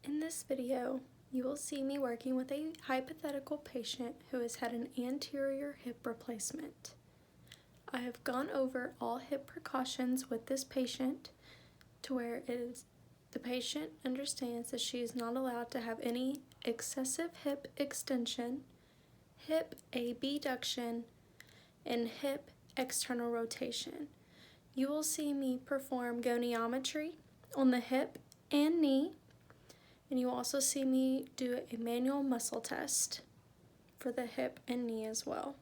In this video, you will see me working with a hypothetical patient who has had an anterior hip replacement. I have gone over all hip precautions with this patient to where the patient understands that she is not allowed to have any excessive hip extension, hip abduction, and hip external rotation. You will see me perform goniometry on the hip and knee, and you will also see me do a manual muscle test for the hip and knee as well.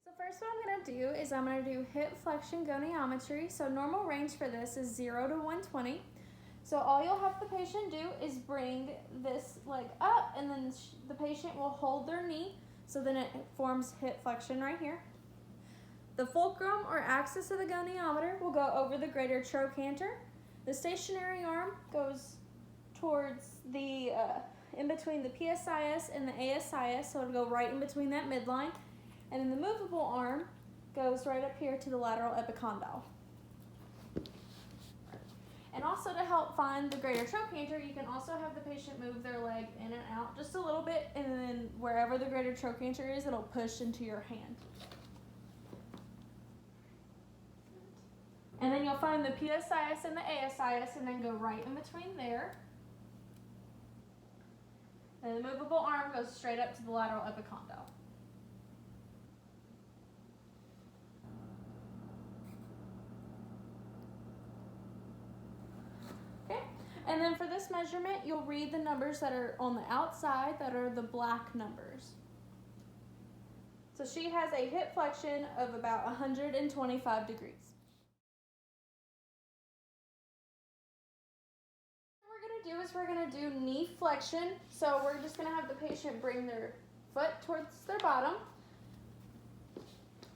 So first what I'm going to do is I'm going to do hip flexion goniometry. So normal range for this is 0 to 120. So all you'll have the patient do is bring this leg up, and then the patient will hold their knee, so then it forms hip flexion right here. The fulcrum or axis of the goniometer will go over the greater trochanter. The stationary arm goes towards the, in between the PSIS and the ASIS, so it'll go right in between that midline. And then the movable arm goes right up here to the lateral epicondyle. And also to help find the greater trochanter, you can also have the patient move their leg in and out just a little bit, and then wherever the greater trochanter is, it'll push into your hand. And then you'll find the PSIS and the ASIS, and then go right in between there. And the movable arm goes straight up to the lateral epicondyle. Okay, and then for this measurement, you'll read the numbers that are on the outside, that are the black numbers. So she has a hip flexion of about 125 degrees. We're going to do knee flexion. So we're just going to have the patient bring their foot towards their bottom.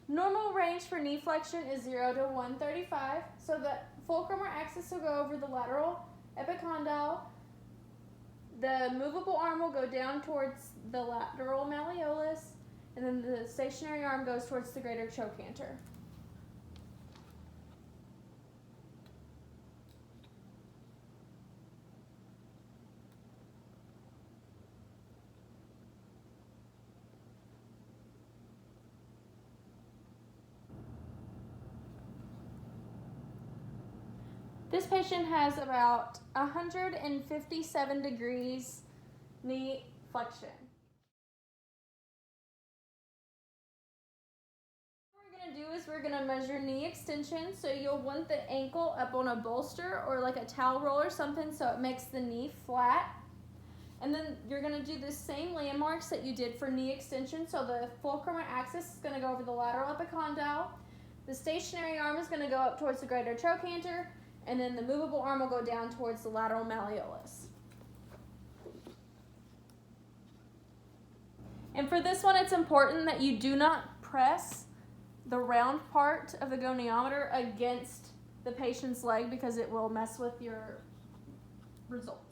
Normal range for knee flexion is 0 to 135. So the fulcrum or axis will go over the lateral epicondyle. The movable arm will go down towards the lateral malleolus, and then the stationary arm goes towards the greater trochanter. This patient has about 157 degrees knee flexion. What we're going to do is we're going to measure knee extension. So you'll want the ankle up on a bolster or like a towel roll or something, so it makes the knee flat. And then you're going to do the same landmarks that you did for knee extension. So the fulcrum or axis is going to go over the lateral epicondyle. The stationary arm is going to go up towards the greater trochanter, and then the movable arm will go down towards the lateral malleolus. And for this one, it's important that you do not press the round part of the goniometer against the patient's leg, because it will mess with your results.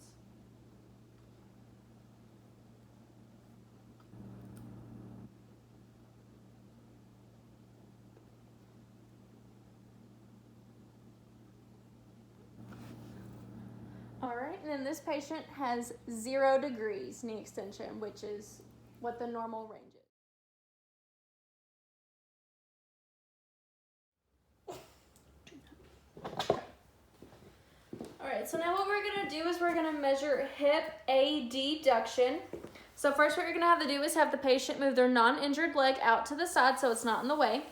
All right, and then this patient has 0 degrees knee extension, which is what the normal range is. All right, so now what we're gonna do is we're gonna measure hip abduction. So first what you're gonna have to do is have the patient move their non-injured leg out to the side so it's not in the way.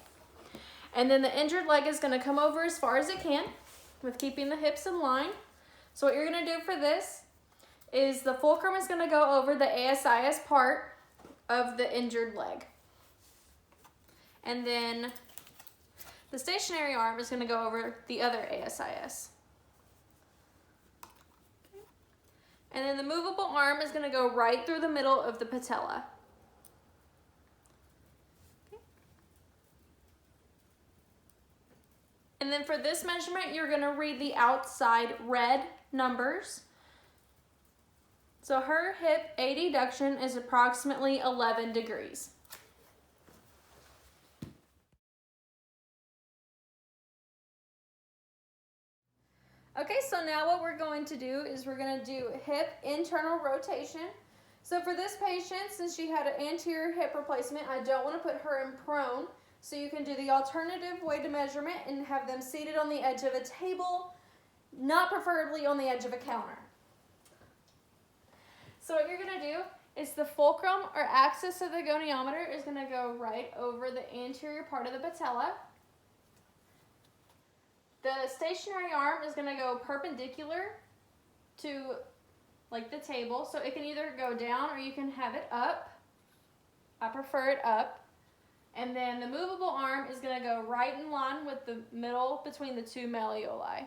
And then the injured leg is gonna come over as far as it can with keeping the hips in line. So what you're going to do for this is the fulcrum is going to go over the ASIS part of the injured leg. And then the stationary arm is going to go over the other ASIS. And then the movable arm is going to go right through the middle of the patella. And then for this measurement, you're going to read the outside red numbers. So her hip abduction is approximately 11 degrees. Okay, so now what we're going to do is we're going to do hip internal rotation. So for this patient, since she had an anterior hip replacement, I don't want to put her in prone. So you can do the alternative way to measurement and have them seated on the edge of a table, not preferably on the edge of a counter. So what you're going to do is the fulcrum or axis of the goniometer is going to go right over the anterior part of the patella. The stationary arm is going to go perpendicular to like the table, so it can either go down or you can have it up. I prefer it up. And then the movable arm is going to go right in line with the middle between the two malleoli.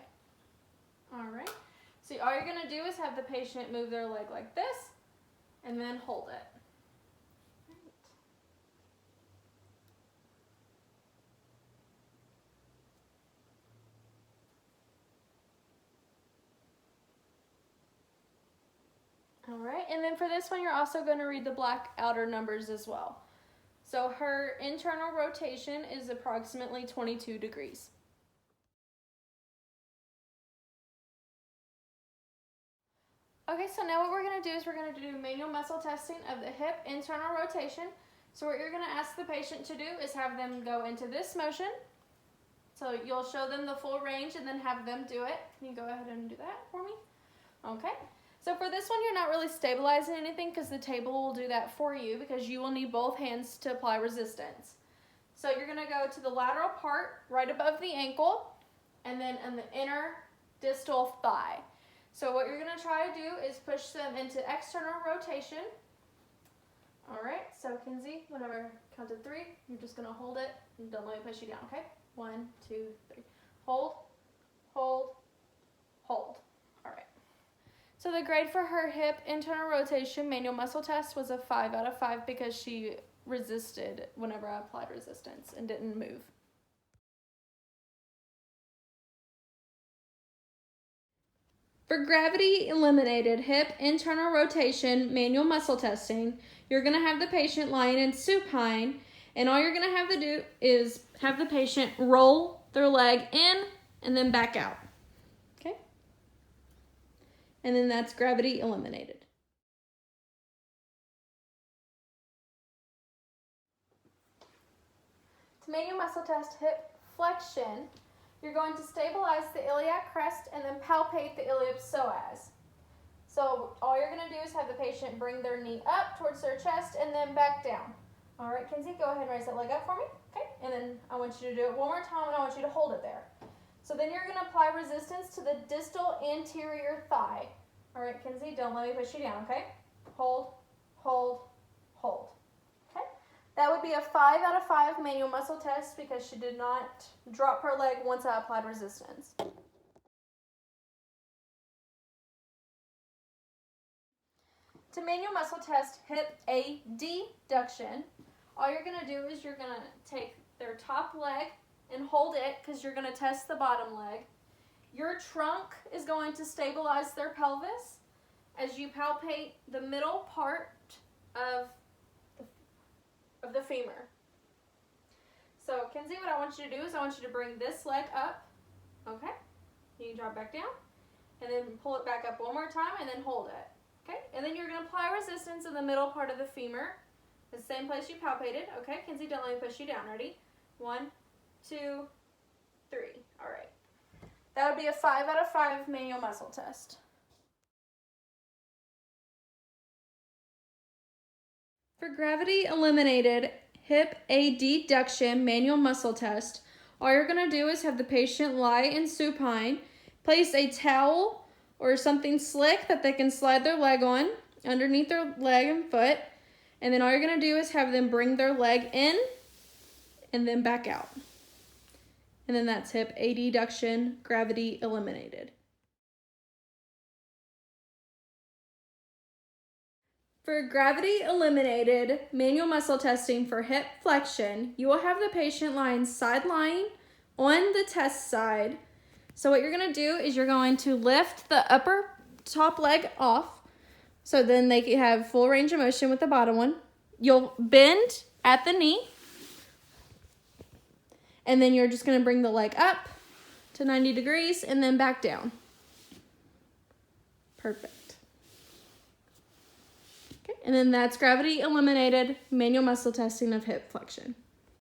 All right. So all you're going to do is have the patient move their leg like this and then hold it. All right, and then for this one, you're also going to read the black outer numbers as well. So her internal rotation is approximately 22 degrees. Okay, so now what we're going to do is we're going to do manual muscle testing of the hip internal rotation. So what you're going to ask the patient to do is have them go into this motion. So you'll show them the full range and then have them do it. Can you go ahead and do that for me? Okay. So for this one, you're not really stabilizing anything because the table will do that for you because you will need both hands to apply resistance. So you're going to go to the lateral part right above the ankle and then in the inner distal thigh. So what you're going to try to do is push them into external rotation. All right, so Kinsey, whenever I count to 3, you're just going to hold it and don't let me push you down, okay? 1, 2, 3. Hold, hold, hold. All right. So the grade for her hip internal rotation manual muscle test was a 5 out of 5 because she resisted whenever I applied resistance and didn't move. For gravity eliminated hip internal rotation manual muscle testing, you're going to have the patient lying in supine, and all you're going to have to do is have the patient roll their leg in and then back out. Okay? And then that's gravity eliminated. To manual muscle test hip flexion, you're going to stabilize the iliac crest and then palpate the iliopsoas. So all you're going to do is have the patient bring their knee up towards their chest and then back down. All right, Kinsey, go ahead and raise that leg up for me. Okay, and then I want you to do it one more time and I want you to hold it there. So then you're going to apply resistance to the distal anterior thigh. All right, Kinsey, don't let me push you down, okay? Hold, hold, hold. Okay, that would be a 5 out of 5 manual muscle test because she did not drop her leg once I applied resistance. To manual muscle test hip adduction, all you're going to do is you're going to take their top leg and hold it because you're going to test the bottom leg. Your trunk is going to stabilize their pelvis as you palpate the middle part of the femur. So, Kinsey, what I want you to do is I want you to bring this leg up, okay? You can drop back down, and then pull it back up one more time, and then hold it, okay? And then you're going to apply resistance in the middle part of the femur, the same place you palpated, okay? Kinsey, don't let me push you down. Ready? 1, 2, 3. All right. That would be a 5 out of 5 manual muscle test. For gravity eliminated hip adduction manual muscle test, all you're going to do is have the patient lie in supine, place a towel or something slick that they can slide their leg on underneath their leg and foot, and then all you're going to do is have them bring their leg in and then back out. And then that's hip adduction, gravity eliminated. For gravity eliminated manual muscle testing for hip flexion, you will have the patient lying side lying on the test side. So what you're going to do is you're going to lift the upper top leg off so then they can have full range of motion with the bottom one. You'll bend at the knee. And then you're just going to bring the leg up to 90 degrees and then back down. Perfect. Okay, and then that's gravity eliminated manual muscle testing of hip flexion.